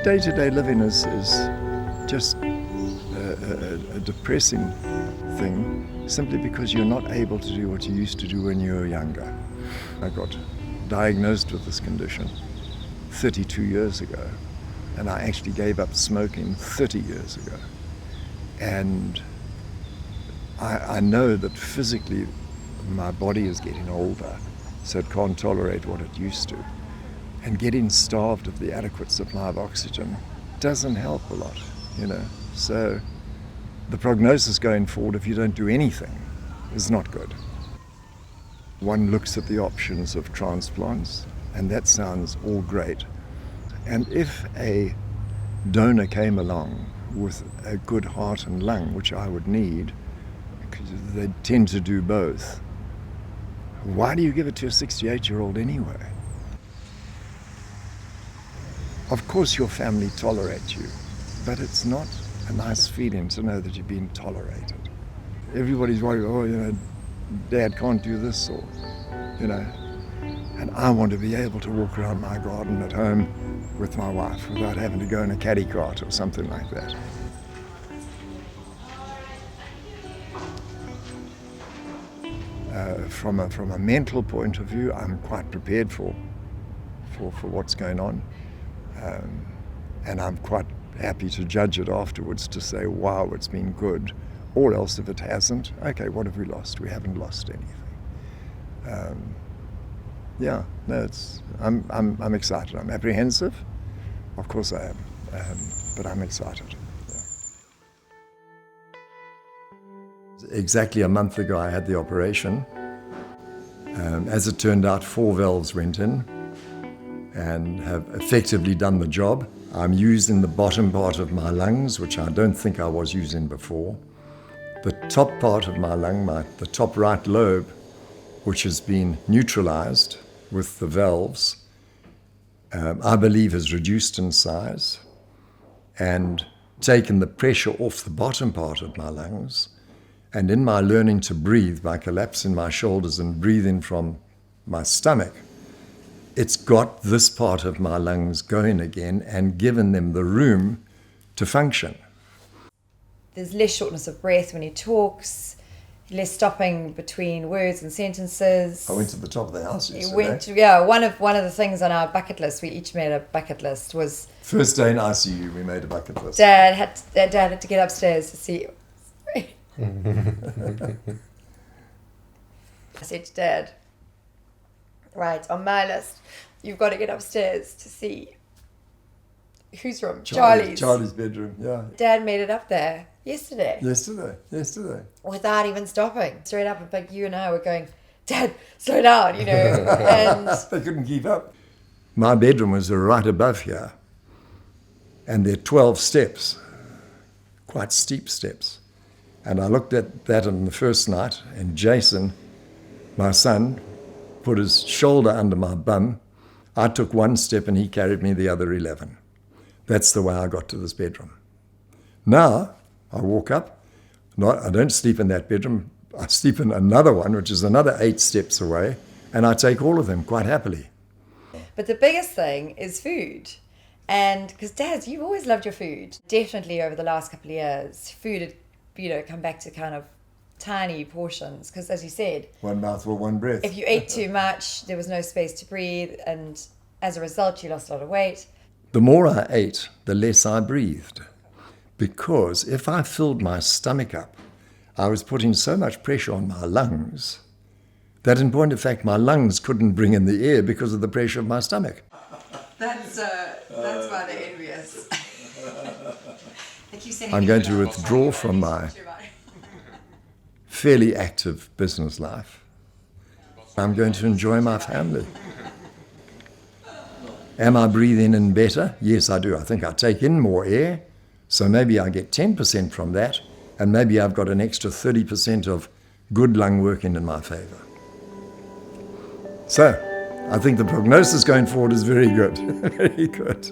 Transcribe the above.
day-to-day living is just a depressing thing, simply because you're not able to do what you used to do when you were younger. I got diagnosed with this condition 32 years ago, and I actually gave up smoking 30 years ago. And I know that physically my body is getting older, so it can't tolerate what it used to. And getting starved of the adequate supply of oxygen doesn't help a lot, you know. So the prognosis going forward, if you don't do anything, is not good. One looks at the options of transplants, and that sounds all great. And if a donor came along with a good heart and lung, which I would need, because they tend to do both, why do you give it to a 68-year-old anyway? Of course your family tolerate you, but it's not a nice feeling to know that you're being tolerated. Everybody's worried, oh, you know, Dad can't do this, or, you know, and I want to be able to walk around my garden at home with my wife without having to go in a caddy cart or something like that. From a mental point of view, I'm quite prepared for what's going on. And I'm quite happy to judge it afterwards to say, wow, it's been good. Or else if it hasn't, okay, what have we lost? We haven't lost anything. Yeah, no, I'm excited. I'm apprehensive. Of course I am, but I'm excited. Yeah. Exactly a month ago I had the operation. As it turned out, 4 valves went in and have effectively done the job. I'm using the bottom part of my lungs, which I don't think I was using before. The top part of my lung, the top right lobe, which has been neutralized with the valves, I believe has reduced in size and taken the pressure off the bottom part of my lungs. And in my learning to breathe by collapsing my shoulders and breathing from my stomach, it's got this part of my lungs going again and given them the room to function. There's less shortness of breath when he talks, less stopping between words and sentences. I went to the top of the house yesterday. One of the things on our bucket list, we each made a bucket list, was... First day in ICU, we made a bucket list. Dad had to get upstairs to see... I said to Dad, right, on my list, you've got to get upstairs to see whose room? Charlie's bedroom, yeah. Dad made it up there yesterday. Yesterday. Without even stopping. Straight up, in fact, you and I were going, Dad, slow down, you know. And they couldn't keep up. My bedroom was right above here, and there are 12 steps, quite steep steps. And I looked at that on the first night, and Jason, my son, put his shoulder under my bum. I took 1 step and he carried me the other 11. That's the way I got to this bedroom. Now, I walk up. I don't sleep in that bedroom. I sleep in another one, which is another 8 steps away, and I take all of them quite happily. But the biggest thing is food. And because, Dad, you've always loved your food. Definitely over the last couple of years, food had, come back to kind of tiny portions. Because, as you said, one mouthful, one breath. If you ate too much, there was no space to breathe. And as a result, you lost a lot of weight. The more I ate, the less I breathed. Because if I filled my stomach up, I was putting so much pressure on my lungs that in point of fact, my lungs couldn't bring in the air because of the pressure of my stomach. That's why they're envious. I'm going to withdraw from my fairly active business life. I'm going to enjoy my family. Am I breathing in better? Yes, I do. I think I take in more air, so maybe I get 10% from that, and maybe I've got an extra 30% of good lung working in my favor. So, I think the prognosis going forward is very good, very good.